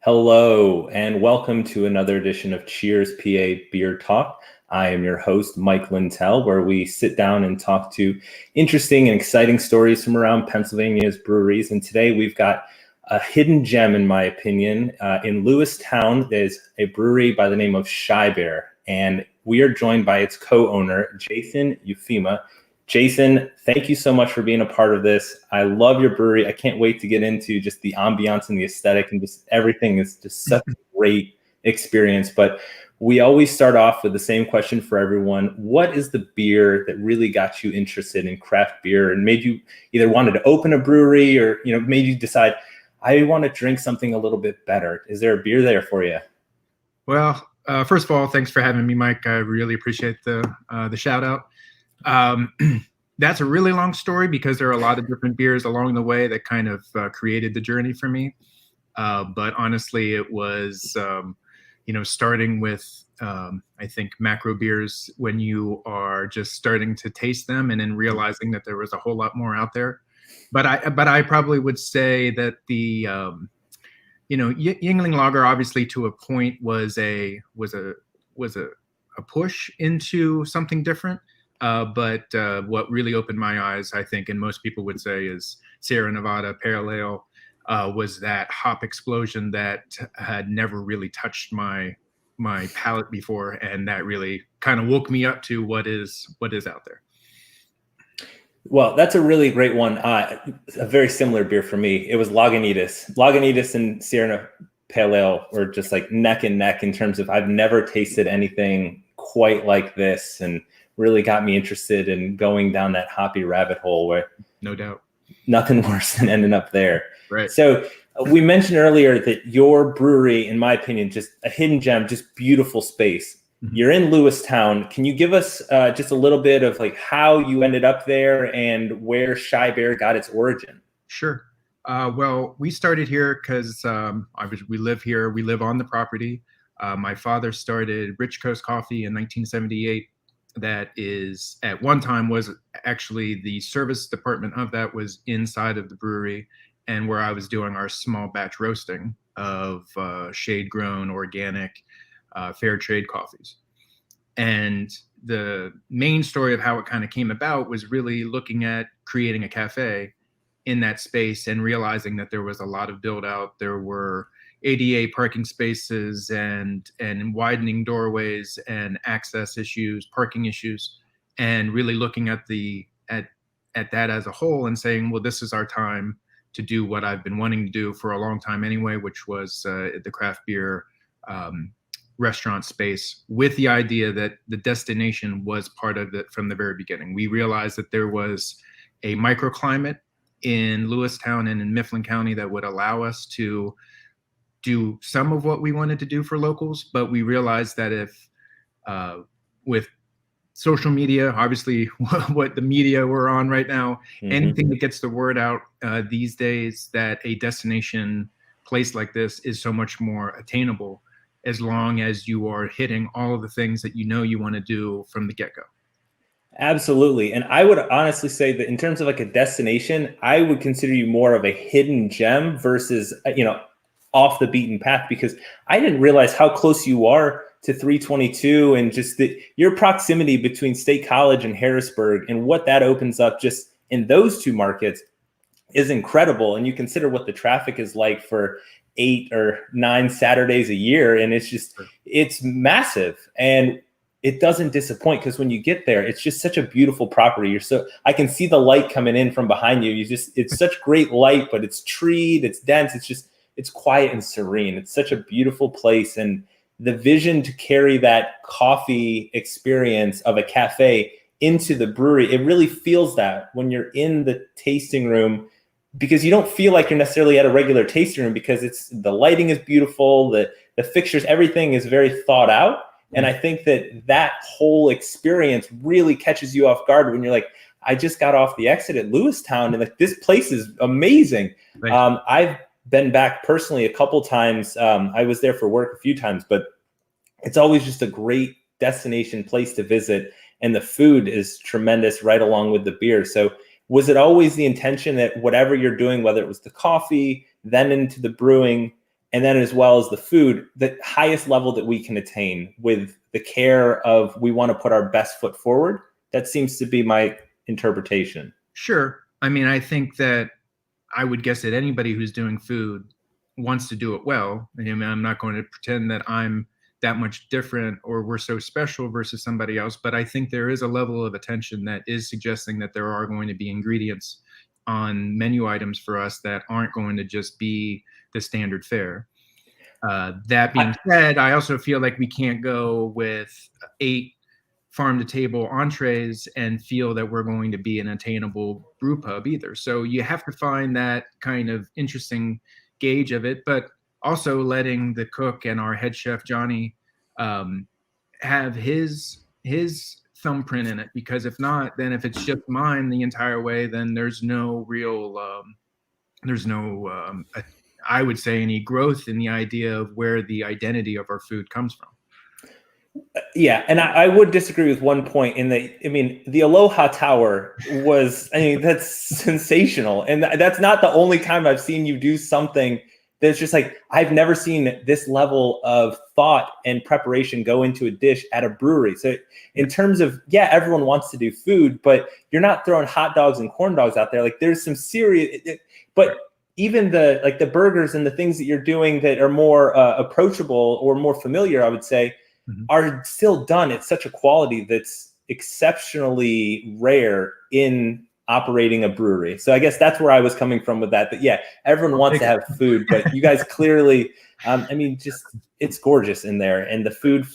Hello, and welcome to another edition of Cheers PA Beer Talk. I am your host, Mike Lintal, where we sit down and talk to interesting and exciting stories from around Pennsylvania's breweries. And today we've got a hidden gem, in my opinion. In Lewistown, there's a brewery by the name of Shy Bear, and we are joined by its co-owner, Jason Ufema. Jason, thank you so much for being a part of this. I love your brewery. I can't wait to get into just the ambiance and the aesthetic and just everything is just such a great experience. But we always start off with the same question for everyone. What is the beer that really got you interested in craft beer and made you either wanted to open a brewery or, made you decide, I want to drink something a little bit better? Is there a beer there for you? Well, first of all, thanks for having me, Mike. I really appreciate the shout out. That's a really long story because there are a lot of different beers along the way that kind of created the journey for me. But honestly, it was, starting with, I think, macro beers when you are just starting to taste them and then realizing that there was a whole lot more out there. But I probably would say that the, Yuengling Lager, obviously to a point was a push into something different. But what really opened my eyes, I think, and most people would say, is Sierra Nevada Pale Ale was that hop explosion that had never really touched my palate before, and that really kind of woke me up to what is out there. Well, that's a really great one. A very similar beer for me. It was Lagunitas. Lagunitas and Sierra Nevada Pale Ale were just like neck and neck in terms of I've never tasted anything quite like this, and really got me interested in going down that hoppy rabbit hole where no doubt nothing worse than ending up there. Right. So we mentioned earlier that your brewery, in my opinion, just a hidden gem, just beautiful space. Mm-hmm. You're in Lewistown. Can you give us just a little bit of like how you ended up there and where Shy Bear got its origin? Sure. Well, we started here because we live here. We live on the property. My father started Rich Coast Coffee in 1978. That is, at one time, was actually the service department of that was inside of the brewery, and where I was doing our small batch roasting of shade grown, organic, fair trade coffees. And the main story of how it kind of came about was really looking at creating a cafe in that space and realizing that there was a lot of build out. There were ADA parking spaces and widening doorways and access issues, parking issues, and really looking at that as a whole and saying, well, this is our time to do what I've been wanting to do for a long time anyway, which was the craft beer restaurant space, with the idea that the destination was part of it from the very beginning. We realized that there was a microclimate in Lewistown and in Mifflin County that would allow us to do some of what we wanted to do for locals, but we realized that if with social media, obviously what the media we're on right now, mm-hmm. anything that gets the word out these days, that a destination place like this is so much more attainable as long as you are hitting all of the things that you want to do from the get-go. Absolutely. And I would honestly say that in terms of like a destination, I would consider you more of a hidden gem versus, off the beaten path, because I didn't realize how close you are to 322 and just your proximity between State College and Harrisburg and what that opens up just in those two markets is incredible. And you consider what the traffic is like for 8 or 9 Saturdays a year. And it's massive. And it doesn't disappoint because when you get there, it's just such a beautiful property. I can see the light coming in from behind you. It's such great light, but it's treed, it's dense. It's quiet and serene. It's such a beautiful place. And the vision to carry that coffee experience of a cafe into the brewery, it really feels that when you're in the tasting room, because you don't feel like you're necessarily at a regular tasting room because the lighting is beautiful, the fixtures, everything is very thought out. And I think that whole experience really catches you off guard when you're like, I just got off the exit at Lewistown and like this place is amazing. I've been back personally a couple times. I was there for work a few times, but it's always just a great destination place to visit. And the food is tremendous right along with the beer. So was it always the intention that whatever you're doing, whether it was the coffee, then into the brewing, and then as well as the food, the highest level that we can attain with the care of we want to put our best foot forward. That seems to be my interpretation. Sure. I mean, I think that I would guess that anybody who's doing food wants to do it well. I mean, I'm not going to pretend that I'm that much different or we're so special versus somebody else, but I think there is a level of attention that is suggesting that there are going to be ingredients on menu items for us that aren't going to just be the standard fare. That being said, I also feel like we can't go with 8 farm to table entrees and feel that we're going to be an attainable brew pub either. So you have to find that kind of interesting gauge of it, but also letting the cook and our head chef Johnny have his thumbprint in it, because if not, then if it's just mine the entire way, then there's no real I would say any growth in the idea of where the identity of our food comes from. Yeah, and I would disagree with one point in that, I mean, the Aloha Tower was, I mean, that's sensational. And that's not the only time I've seen you do something that's just like, I've never seen this level of thought and preparation go into a dish at a brewery. So in terms of, yeah, everyone wants to do food, but you're not throwing hot dogs and corn dogs out there. Like there's some serious, but even the, like the burgers and the things that you're doing that are more approachable or more familiar, I would say, are still done at such a quality that's exceptionally rare in operating a brewery. So I guess that's where I was coming from with that. But yeah, everyone wants to have food, but you guys clearly, I mean, just it's gorgeous in there, and the food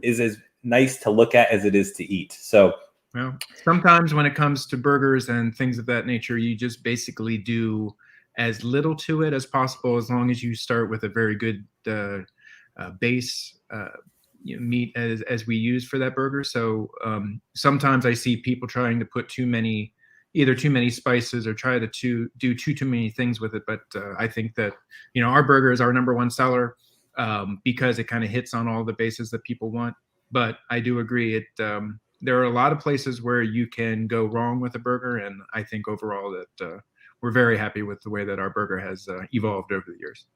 is as nice to look at as it is to eat. So, well, sometimes when it comes to burgers and things of that nature, you just basically do as little to it as possible, as long as you start with a very good base meat as we use for that burger. So sometimes I see people trying to put either too many spices or try to do too many things with it. But I think that, you know, our burger is our #1 seller because it kind of hits on all the bases that people want. But I do agree, there are a lot of places where you can go wrong with a burger, and I think overall that we're very happy with the way that our burger has evolved over the years.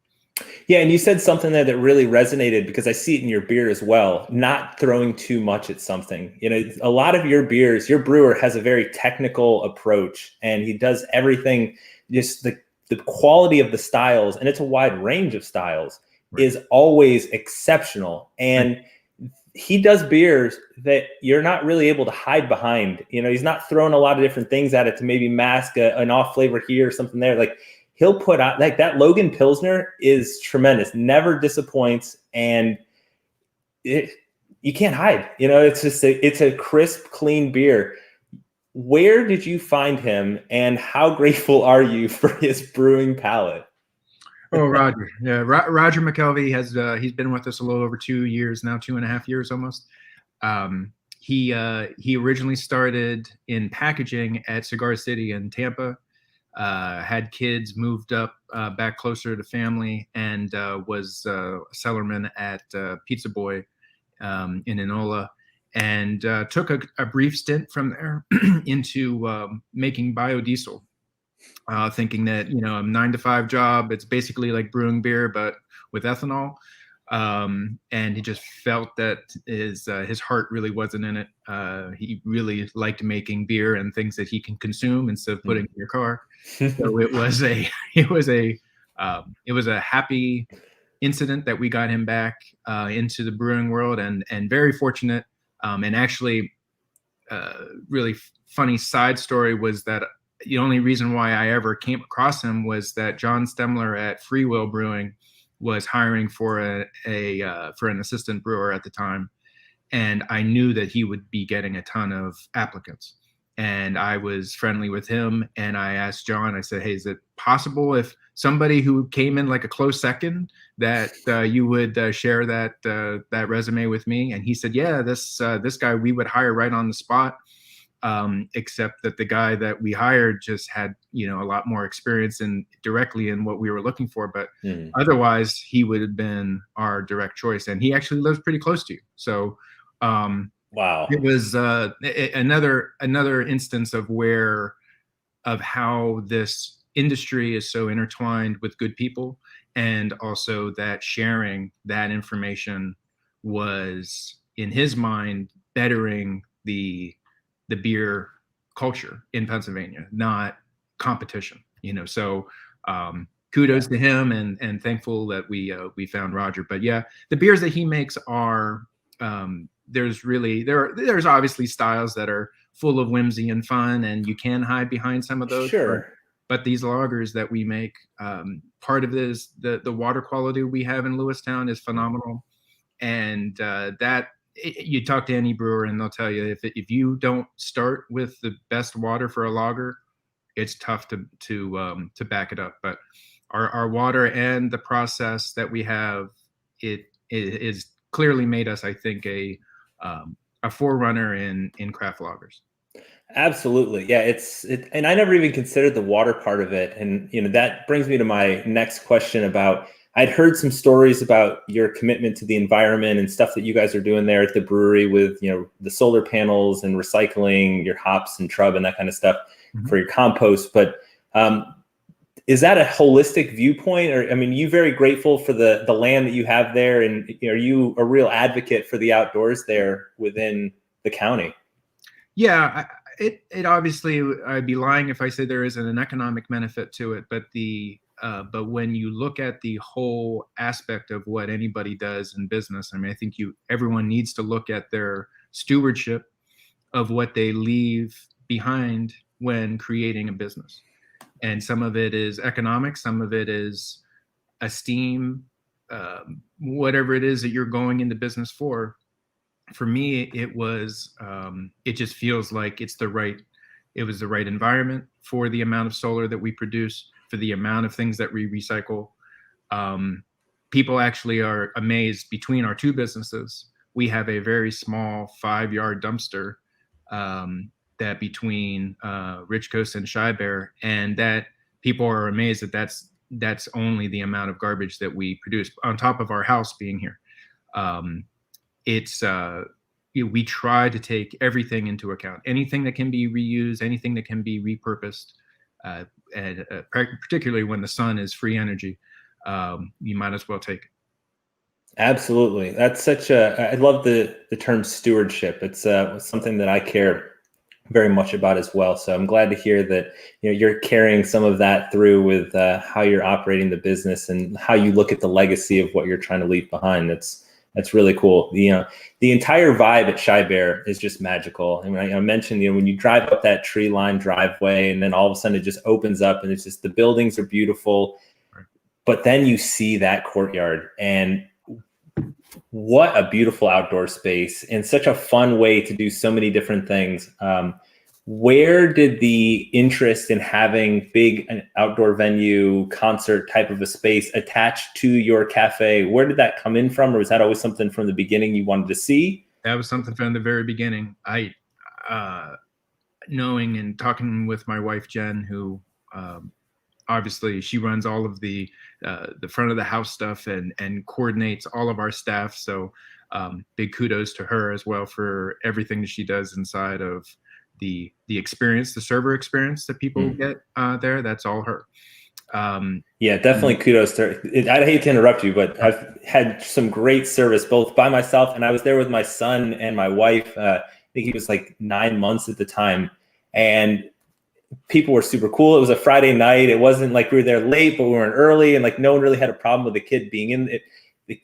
Yeah, and you said something there that really resonated, because I see it in your beer as well, not throwing too much at something. You know, a lot of your beers, your brewer has a very technical approach, and he does everything, just the quality of the styles, and it's a wide range of styles, right, is always exceptional. And he does beers that you're not really able to hide behind. You know, he's not throwing a lot of different things at it to maybe mask an off flavor here or something there. Like, he'll put out, like, that Logan Pilsner is tremendous, never disappoints, and you can't hide. You know, it's just it's a crisp, clean beer. Where did you find him, and how grateful are you for his brewing palate? Oh, Roger. Yeah, Roger McKelvey he's been with us a little over 2 years now, 2.5 years almost. He originally started in packaging at Cigar City in Tampa. Had kids, moved up back closer to family, and was a cellarman at Pizza Boy in Enola, and took a brief stint from there into making biodiesel, thinking that, you know, a 9-to-5 job, it's basically like brewing beer but with ethanol. And he just felt that his heart really wasn't in it. He really liked making beer and things that he can consume instead of putting in your car. So it was a happy incident that we got him back into the brewing world, and very fortunate. And actually, really funny side story was that the only reason why I ever came across him was that John Stemler at Free Will Brewing was hiring for an assistant brewer at the time, and I knew that he would be getting a ton of applicants. And I was friendly with him, and I asked John, I said, hey, is it possible if somebody who came in like a close second that you would share that resume with me? And he said, yeah, this guy we would hire right on the spot, except that the guy that we hired just had, you know, a lot more experience directly in what we were looking for. But otherwise, he would have been our direct choice. And he actually lives pretty close to you. So wow, it was another instance of how this industry is so intertwined with good people, and also that sharing that information was, in his mind, bettering the beer culture in Pennsylvania, not competition. So kudos to him, and thankful that we found Roger. But yeah, the beers that he makes are there's obviously styles that are full of whimsy and fun, and you can hide behind some of those. Sure. But these lagers that we make, part of this, the water quality we have in Lewistown is phenomenal, and you talk to any brewer and they'll tell you, if you don't start with the best water for a lager, it's tough to back it up. But our water and the process that we have, it is clearly made us, I think, a forerunner in craft lagers. Absolutely. Yeah, and I never even considered the water part of it. And, that brings me to my next question about, I'd heard some stories about your commitment to the environment and stuff that you guys are doing there at the brewery with, the solar panels and recycling your hops and trub and that kind of stuff for your compost. But is that a holistic viewpoint? Or, you very grateful for the land that you have there, and are you a real advocate for the outdoors there within the county? Yeah, it obviously, I'd be lying if I said there isn't an economic benefit to it, but but when you look at the whole aspect of what anybody does in business, I think everyone needs to look at their stewardship of what they leave behind when creating a business. And some of it is economic, some of it is esteem, whatever it is that you're going into business for. For me, it was, it just feels like it was the right environment for the amount of solar that we produce, for the amount of things that we recycle. People actually are amazed. Between our two businesses, we have a very small 5-yard dumpster that between Rich Coast and Shy Bear, and that people are amazed that's only the amount of garbage that we produce on top of our house being here. We try to take everything into account, anything that can be reused, anything that can be repurposed, and particularly when the sun is free energy, you might as well take it. Absolutely. That's I love the term stewardship. It's something that I care very much about as well. So I'm glad to hear that, you're carrying some of that through with how you're operating the business and how you look at the legacy of what you're trying to leave behind. That's really cool. The entire vibe at Shy Bear is just magical. I mentioned, when you drive up that tree-lined driveway, and then all of a sudden it just opens up, and it's just, the buildings are beautiful, but then you see that courtyard, and what a beautiful outdoor space, and such a fun way to do so many different things. Where did the interest in having an outdoor venue, concert type of a space attached to your cafe, where did that come in from? Or was that always something from the beginning you wanted to see? That was something from the very beginning. Knowing and talking with my wife, Jen, who obviously she runs all of the front of the house stuff and coordinates all of our staff. So big kudos to her as well for everything that she does inside of the experience, the server experience that people get there. That's all her. Yeah, definitely kudos to her. I hate to interrupt you, but I've had some great service both by myself, and I was there with my son and my wife. I think he was like 9 months at the time, and people were super cool. It was a Friday night. It wasn't like we were there late, but we weren't early, and like no one really had a problem with the kid being in it.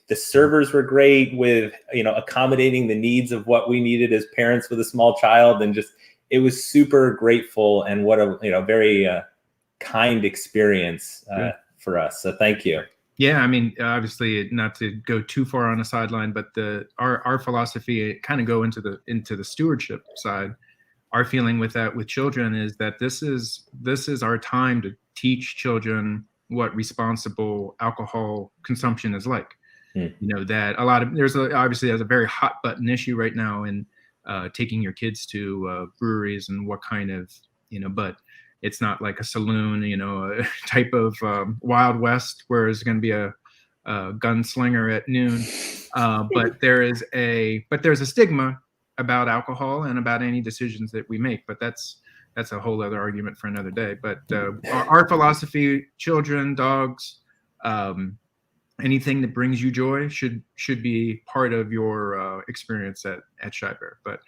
The servers were great with, accommodating the needs of what we needed as parents with a small child, and just, it was super grateful, and what a very kind experience for us. So thank you. Yeah, obviously, not to go too far on a sideline, but our philosophy kind of go into the stewardship side. Our feeling with children is that this is our time to teach children what responsible alcohol consumption is like. That there's obviously a very hot button issue right now in taking your kids to breweries and what kind of, but it's not like a saloon, a type of Wild West where there's going to be a gunslinger at noon. But there's a stigma about alcohol and about any decisions that we make. But that's that's a whole other argument for another day. But our philosophy: children, dogs, anything that brings you joy should be part of your experience at Shy Bear. But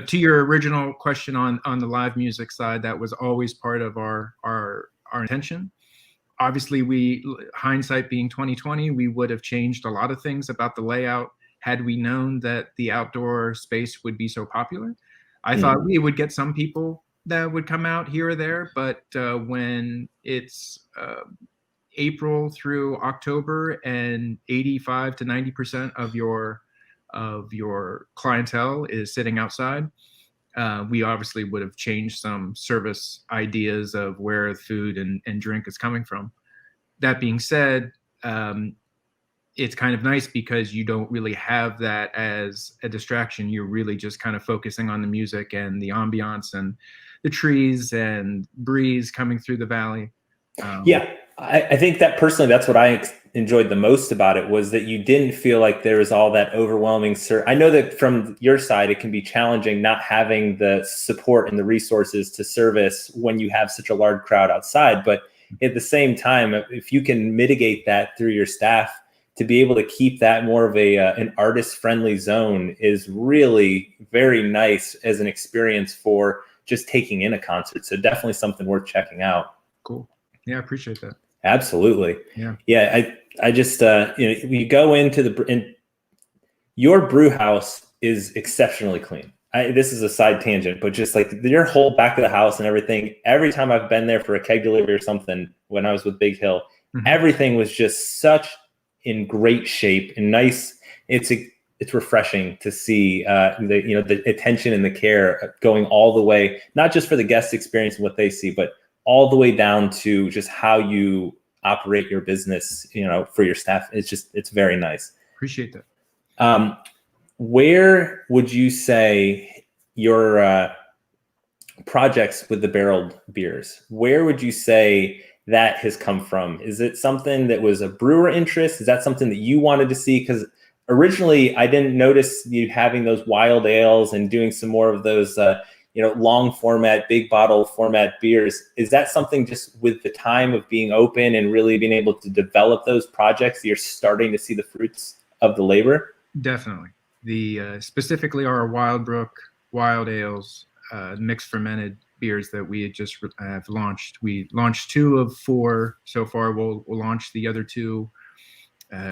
to your original question on the live music side, that was always part of our intention. Obviously, hindsight being 2020, we would have changed a lot of things about the layout had we known that the outdoor space would be so popular. I thought we would get some people that would come out here or there, but when it's April through October and 85 to 90% of your clientele is sitting outside, we obviously would have changed some service ideas of where food and drink is coming from. That being said, it's kind of nice because you don't really have that as a distraction. You're really just kind of focusing on the music and the ambiance and the trees and breeze coming through the valley. I think that personally, that's what I enjoyed the most about it, was that you didn't feel like there was all that overwhelming. I know that from your side, it can be challenging not having the support and the resources to service when you have such a large crowd outside. But at the same time, if you can mitigate that through your staff, to be able to keep that more of an artist-friendly zone is really very nice as an experience for just taking in a concert. So definitely something worth checking out. Cool. Yeah, I appreciate that. Absolutely. Yeah. I just, you go into your brew house is exceptionally clean. This is a side tangent, but just like your whole back of the house and everything, every time I've been there for a keg delivery or something, when I was with Big Hill, everything was just such in great shape and nice. It's refreshing to see the attention and the care going all the way, not just for the guest experience and what they see, but all the way down to just how you operate your business, for your staff. It's very nice. Appreciate that. Where would you say your projects with the barreled beers, where would you say that has come from? Is it something that was a brewer interest? Is that something that you wanted to see? Because originally I didn't notice you having those wild ales and doing some more of those long format, big bottle format beers. Is that something just with the time of being open and really being able to develop those projects, you're starting to see the fruits of the labor? Definitely. Specifically our Wild Brook wild ales, mixed fermented beers that we had just have launched. We launched 2 of 4 so far. We'll launch the other 2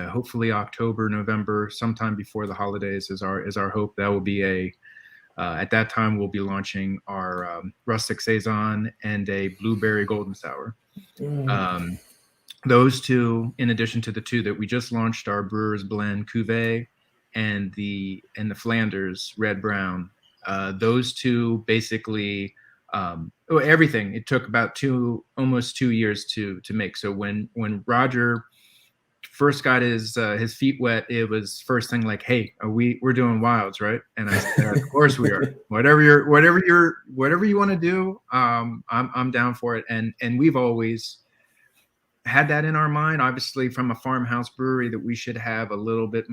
hopefully October, November, sometime before the holidays is our hope. That will be at that time we'll be launching our rustic saison and a blueberry golden sour. Those 2, in addition to the 2 that we just launched, our Brewer's Blend Cuvée and the Flanders Red Brown. Those 2 basically everything. It took about almost 2 years to make. So when Roger first got his feet wet, it was first thing like, "Hey, we're doing wilds, right?" And I said, "Of course we are. Whatever you want to do, I'm down for it." And we've always had that in our mind, obviously from a farmhouse brewery, that we should have a little bit,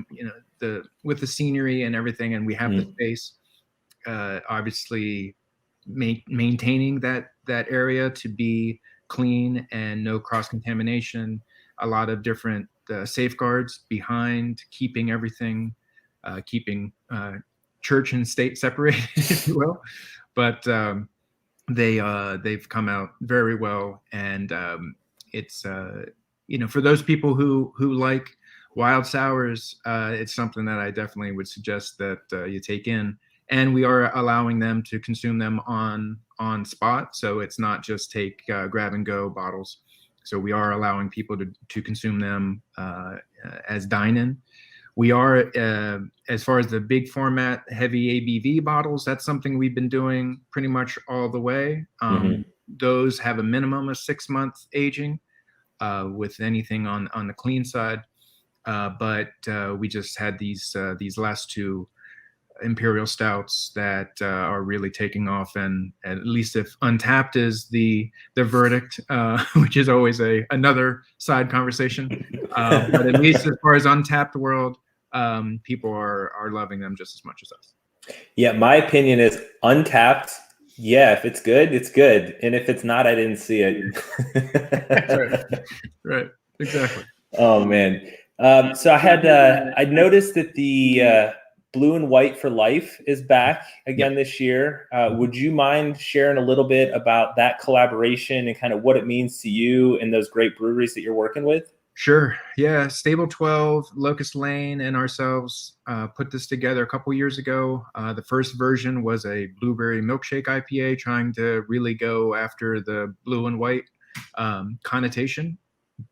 with the scenery and everything, and we have the space. Obviously, maintaining that area to be clean and no cross contamination. A lot of different safeguards behind keeping everything, keeping church and state separated, if you will. But they've come out very well, and it's for those people who like wild sours, it's something that I definitely would suggest that you take in. And we are allowing them to consume them on spot, so it's not just take grab and go bottles. So we are allowing people to consume them as dine-in. We are, as far as the big format, heavy ABV bottles, that's something we've been doing pretty much all the way. Those have a minimum of 6-month aging with anything on the clean side. But we just had these last 2 imperial stouts that are really taking off, and at least if Untapped is the verdict, which is always another side conversation, but at least as far as Untapped world, people are loving them just as much as us. Yeah, my opinion is Untapped Yeah, if it's good, it's good. And if it's not, I didn't see That's it. right. Right. Exactly. Oh man. So I noticed that the Blue and White for Life is back Yep. again this year. Would you mind sharing a little bit about that collaboration and kind of what it means to you and those great breweries that you're working with? Sure. Yeah. Stable 12, Locust Lane, and ourselves put this together a couple years ago. The first version was a blueberry milkshake IPA, trying to really go after the blue and white connotation.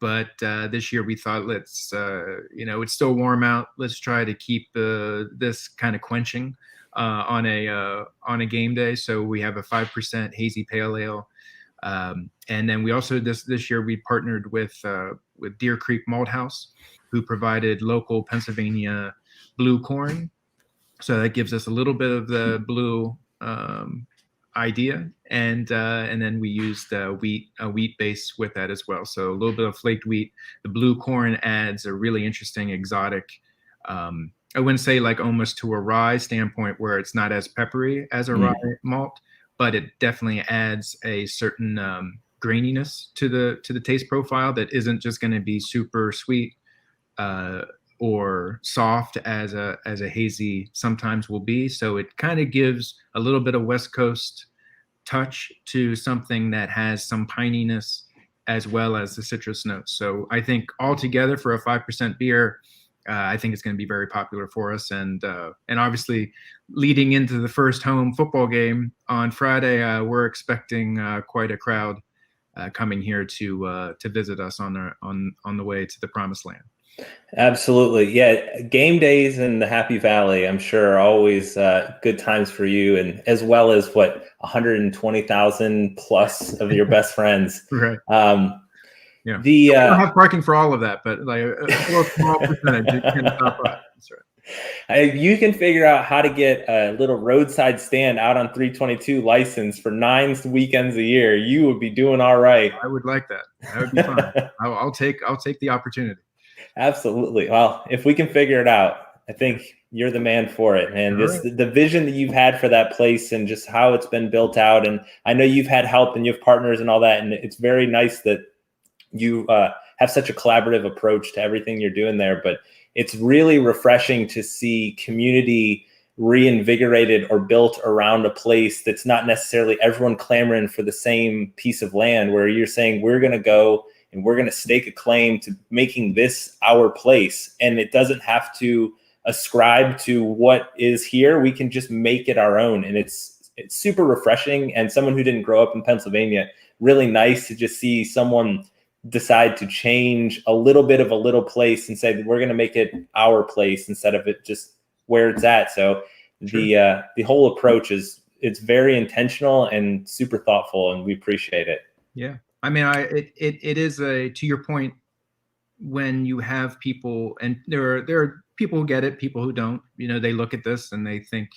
But this year we thought, it's still warm out. Let's try to keep this kind of quenching on a game day. So we have a 5% hazy pale ale. And then we also this year we partnered with Deer Creek Malt House, who provided local Pennsylvania blue corn. So that gives us a little bit of the blue idea, and then we used a wheat base with that as well. So a little bit of flaked wheat. The blue corn adds a really interesting exotic. I wouldn't say like almost to a rye standpoint where it's not as peppery as a rye malt, but it definitely adds a certain graininess to the taste profile that isn't just going to be super sweet or soft as a hazy sometimes will be. So it kind of gives a little bit of West Coast touch to something that has some pininess as well as the citrus notes. So I think altogether for a 5% beer, I think it's going to be very popular for us, and obviously leading into the first home football game on Friday, we're expecting quite a crowd coming here to visit us on the way to the promised land. Absolutely. Yeah. Game days in the Happy Valley, I'm sure, are always good times for you, and as well as 120,000 plus of your best friends. Right. Yeah. We don't have parking for all of that, but like a small percentage can stop by. That's right. You can figure out how to get a little roadside stand out on 322 license for 9 weekends a year. You would be doing all right. I would like that. That would be fun. I'll take the opportunity. Absolutely. Well, if we can figure it out, I think you're the man for it. And the vision that you've had for that place and just how it's been built out. And I know you've had help and you have partners and all that. And it's very nice that you have such a collaborative approach to everything you're doing there. But it's really refreshing to see community reinvigorated or built around a place that's not necessarily everyone clamoring for the same piece of land, where you're saying we're going to go and we're going to stake a claim to making this our place. And it doesn't have to ascribe to what is here. We can just make it our own. And it's super refreshing. And someone who didn't grow up in Pennsylvania, really nice to just see someone decide to change a little bit of a little place and say that we're going to make it our place instead of it just where it's at. So the whole approach it's very intentional and super thoughtful, and we appreciate it. Yeah. I mean, it is to your point, when you have people, and there are people who get it, people who don't, they look at this and they think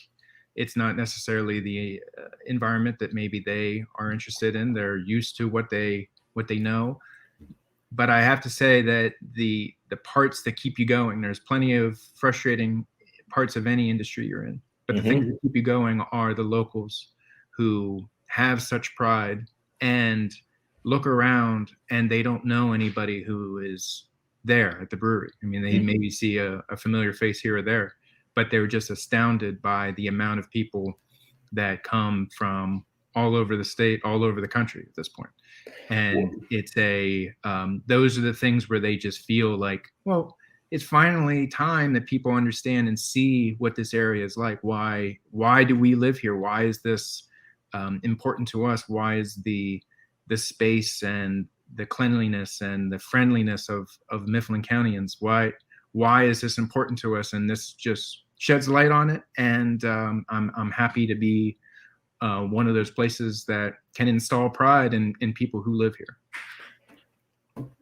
it's not necessarily the environment that maybe they are interested in. They're used to what they know. But I have to say that the parts that keep you going, there's plenty of frustrating parts of any industry you're in, but the things that keep you going are the locals who have such pride and look around and they don't know anybody who is there at the brewery. I mean, they maybe see a familiar face here or there, but they're just astounded by the amount of people that come from all over the state, all over the country at this point. And it's those are the things where they just feel like, well, it's finally time that people understand and see what this area is like. Why do we live here? Why is this important to us? Why is the space and the cleanliness and the friendliness of Mifflin Countyans, why is this important to us? And this just sheds light on it. And I'm happy to be one of those places that can install pride in people who live here.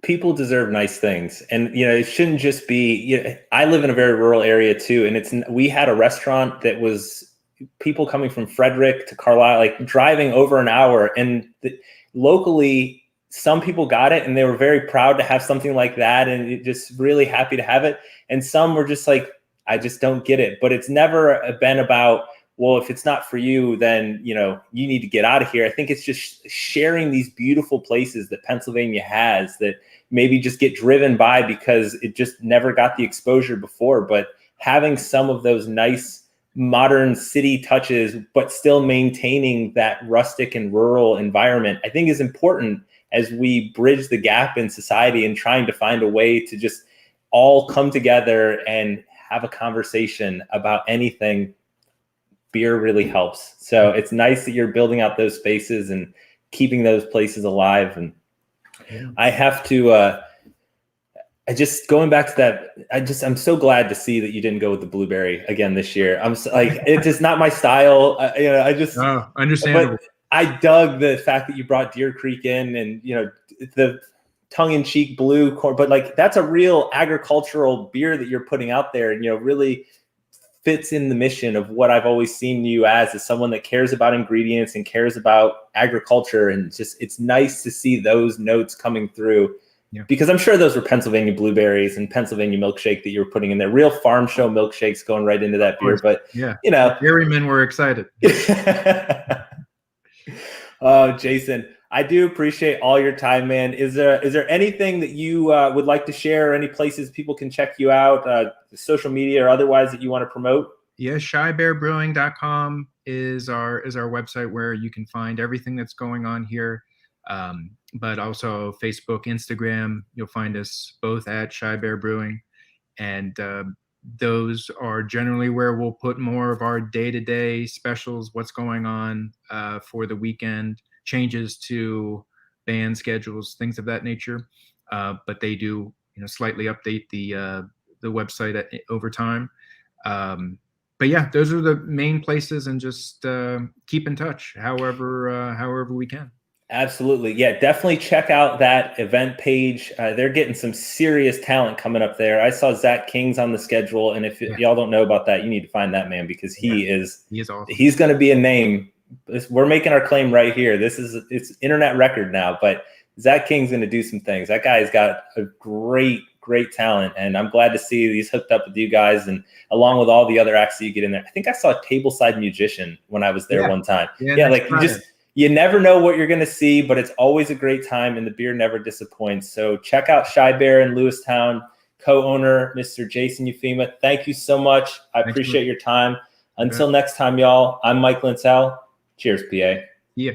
People deserve nice things, and it shouldn't just be. I live in a very rural area too, and we had a restaurant that was people coming from Frederick to Carlisle, like driving over an hour, and locally, some people got it and they were very proud to have something like that, and just really happy to have it. And some were just like, I just don't get it. But it's never been about well, if it's not for you, then, you know, you need to get out of here. I think it's just sharing these beautiful places that Pennsylvania has that maybe just get driven by because it just never got the exposure before. But having some of those nice modern city touches, but still maintaining that rustic and rural environment, I think is important as we bridge the gap in society and trying to find a way to just all come together and have a conversation about anything. Beer really helps. So it's nice that you're building out those spaces and keeping those places alive. And I have to, I just going back to that. I'm so glad to see that you didn't go with the blueberry again this year. I'm so, like, it's just not my style. Understandable. But I dug the fact that you brought Deer Creek in, and, you know, the tongue-in-cheek blue corn, but like, that's a real agricultural beer that you're putting out there, and, you know, really fits in the mission of what I've always seen you as someone that cares about ingredients and cares about agriculture. And just, it's nice to see those notes coming through, because I'm sure those were Pennsylvania blueberries and Pennsylvania milkshake that you were putting in there, real farm show milkshakes going right into that beer. But you know, the dairymen were excited. Oh, Jason, I do appreciate all your time, man. Is there anything that you would like to share, or any places people can check you out, social media or otherwise, that you want to promote? Yeah, shybearbrewing.com is our website where you can find everything that's going on here. But also Facebook, Instagram, you'll find us both at Shy Bear Brewing. And those are generally where we'll put more of our day-to-day specials, what's going on for the weekend, changes to band schedules, things of that nature. But they do, you know, slightly update the website over time. But yeah, those are the main places, and just keep in touch however we can. Absolutely. Yeah, definitely check out that event page. They're getting some serious talent coming up there. I saw Zach King's on the schedule, and if y'all don't know about that, you need to find that man, because he is awesome. He's going to be a name. We're making our claim right here. It's internet record now, but Zach King's going to do some things. That guy's got a great talent, and I'm glad to see he's hooked up with you guys, and along with all the other acts that you get in there. I think I saw a tableside musician when I was there one time. Like, you never know what you're going to see, but it's always a great time, and the beer never disappoints. So check out Shy Bear in Lewistown. Co-owner, Mr. Jason Ufema, thank you so much. I appreciate your time. Until next time, y'all, I'm Mike Lintal. Cheers, PA. Yeah.